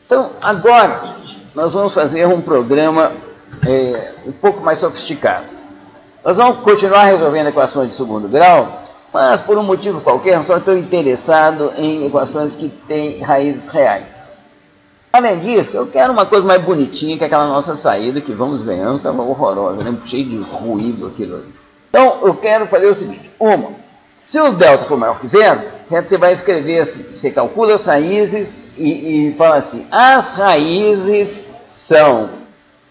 Então, agora, gente, nós vamos fazer um programa um pouco mais sofisticado. Nós vamos continuar resolvendo equações de segundo grau, mas por um motivo qualquer, eu só estou interessado em equações que têm raízes reais. Além disso, eu quero uma coisa mais bonitinha que aquela nossa saída, que vamos ganhando, estava horrorosa, né? Cheio de ruído aquilo ali. Então, eu quero fazer o seguinte. Se o delta for maior que zero, certo? Você vai escrever assim, você calcula as raízes e fala assim, as raízes são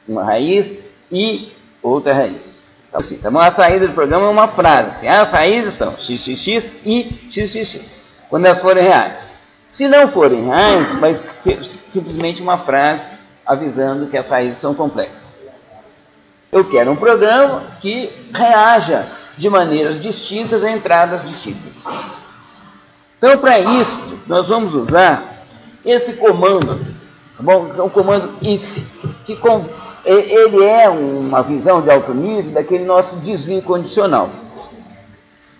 uma raiz e outra raiz. Então, assim, então a saída do programa é uma frase, assim, as raízes são xxx e xxx, quando elas forem reais. Se não forem reais, vai ser simplesmente uma frase avisando que as raízes são complexas. Eu quero um programa que reaja de maneiras distintas a entradas distintas. Então, para isso, nós vamos usar esse comando aqui, tá bom? É o comando if, que ele é uma visão de alto nível daquele nosso desvio condicional.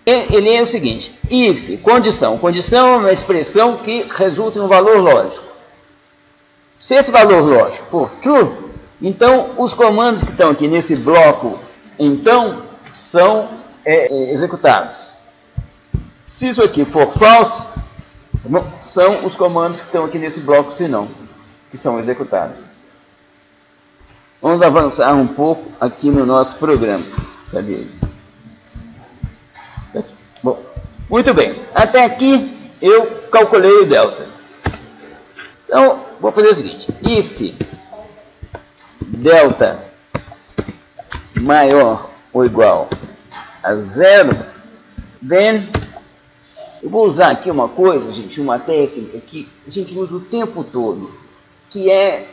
Ele é o seguinte, if, condição. Condição é uma expressão que resulta em um valor lógico. Se esse valor lógico for true, então os comandos que estão aqui nesse bloco, então, são executados. Se isso aqui for false, são os comandos que estão aqui nesse bloco senão, que são executados. Vamos avançar um pouco aqui no nosso programa. Cadê ele? Aqui. Bom, muito bem. Até aqui eu calculei o delta. Então, vou fazer o seguinte. If delta maior ou igual a zero, then eu vou usar aqui uma coisa, gente, uma técnica que a gente usa o tempo todo, que é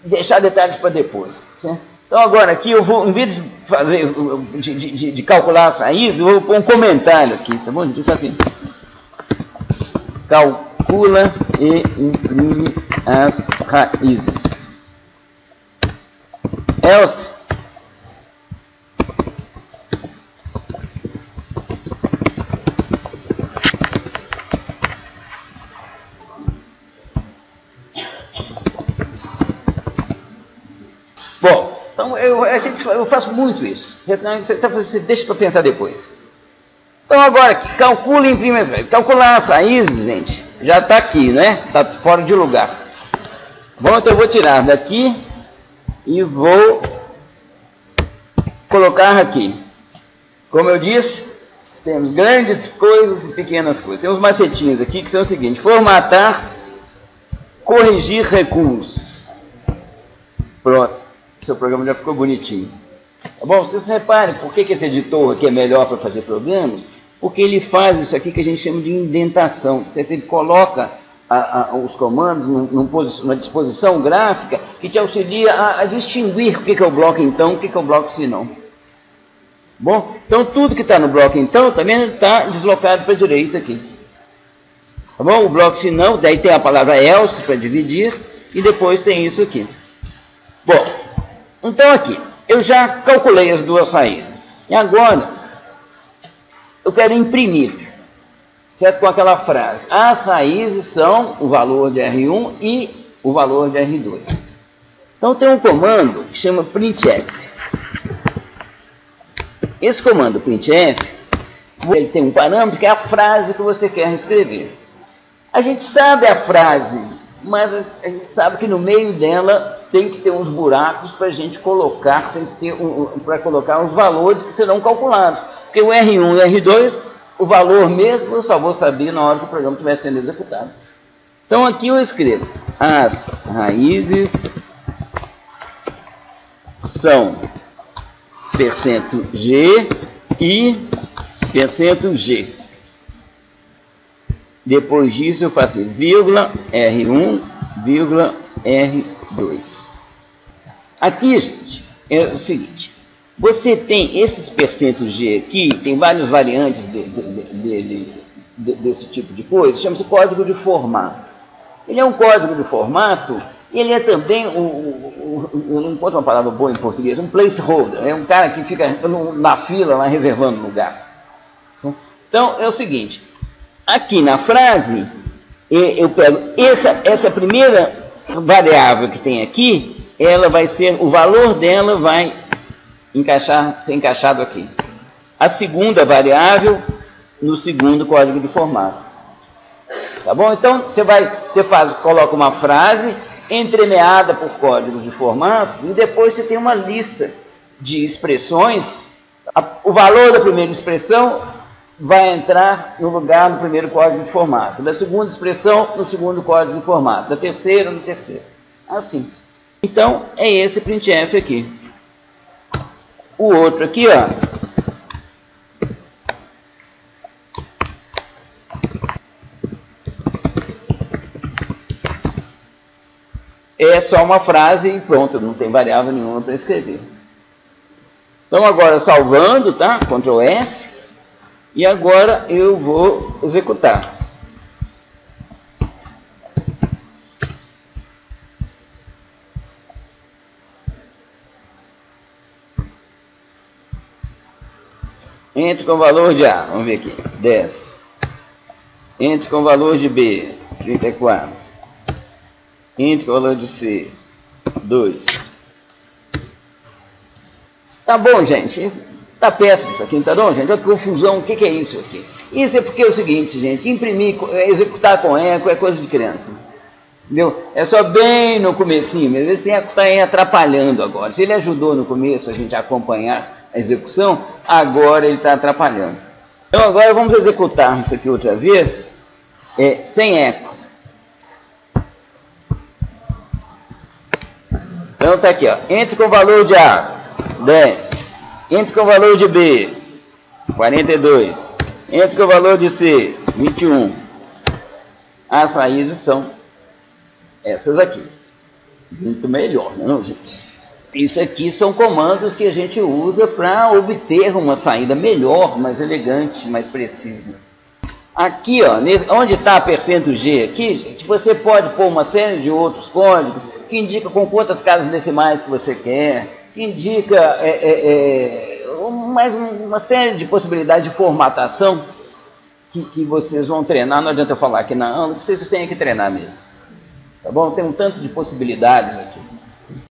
deixar detalhes para depois, certo? Então agora aqui eu vou, em vez de fazer, de calcular as raízes, eu vou pôr um comentário aqui, tá bom? Então assim, calcula e imprime as raízes. Else bom, então eu faço muito isso. Você deixa para pensar depois. Então agora aqui, calcula e imprime as raízes. Calcular as raízes, gente, já está aqui, né? Está fora de lugar. Bom, então eu vou tirar daqui e vou colocar aqui. Como eu disse, temos grandes coisas e pequenas coisas. Tem uns macetinhos aqui que são o seguinte: formatar, corrigir recuos. Pronto, seu programa já ficou bonitinho. Tá bom? Vocês reparem por que esse editor aqui é melhor para fazer programas? Porque ele faz isso aqui que a gente chama de indentação. Você coloca os comandos numa disposição gráfica que te auxilia a distinguir o que é o bloco então, o que é o bloco se não. Bom, então tudo que está no bloco então também está deslocado para a direita aqui. Tá bom? O bloco se não, daí tem a palavra else para dividir e depois tem isso aqui. Bom, então aqui, eu já calculei as duas raízes. E agora, eu quero imprimir, certo? Com aquela frase. As raízes são o valor de R1 e o valor de R2. Então tem um comando que chama printf. Esse comando printf, ele tem um parâmetro que é a frase que você quer escrever. A gente sabe a frase, mas a gente sabe que no meio dela tem que ter uns buracos para a gente colocar, tem que ter para colocar os valores que serão calculados. Porque o R1 e o R2, o valor mesmo, eu só vou saber na hora que o programa estiver sendo executado. Então aqui eu escrevo, as raízes são %G e %G. Depois disso eu faço vírgula R1, vírgula R2. Aqui, gente, é o seguinte. Você tem esses %G aqui, tem várias variantes desse tipo de coisa, chama-se código de formato. Ele é um código de formato, e ele é também, eu não encontro uma palavra boa em português, um placeholder, é um cara que fica na fila, lá reservando lugar. Então, é o seguinte, aqui na frase, eu pego essa primeira variável que tem aqui, ela vai ser, o valor dela vai ser encaixado aqui. A segunda variável no segundo código de formato. Tá bom? Então, coloca uma frase entremeada por códigos de formato e depois você tem uma lista de expressões. O valor da primeira expressão vai entrar no lugar do primeiro código de formato, da segunda expressão no segundo código de formato, da terceira no terceiro. Assim. Então, é esse printf aqui. O outro aqui, ó. É só uma frase e pronto, não tem variável nenhuma para escrever. Então agora salvando, tá? Ctrl S. E agora eu vou executar. Entre com o valor de A, vamos ver aqui, 10. Entre com o valor de B, 34. Entre com o valor de C, 2. Tá bom, gente? Tá péssimo isso aqui, tá bom, gente? Olha que confusão, o que é isso aqui? Isso é porque é o seguinte, gente, imprimir, executar com eco é coisa de criança. Entendeu? É só bem no comecinho, mas esse eco está aí atrapalhando agora. Se ele ajudou no começo a gente a acompanhar a execução, agora ele está atrapalhando. Então agora vamos executar isso aqui outra vez, sem eco. Então tá aqui, ó. Entre com o valor de A, 10. Entre com o valor de B, 42. Entre com o valor de C, 21. As raízes são essas aqui. Muito melhor, não, gente? Isso aqui são comandos que a gente usa para obter uma saída melhor, mais elegante, mais precisa. Aqui, ó, onde está %G aqui, gente, você pode pôr uma série de outros códigos que indica com quantas casas decimais que você quer, que indica mais uma série de possibilidades de formatação que vocês vão treinar. Não adianta eu falar aqui na aula, que vocês têm que treinar mesmo. Tá bom? Tem um tanto de possibilidades aqui.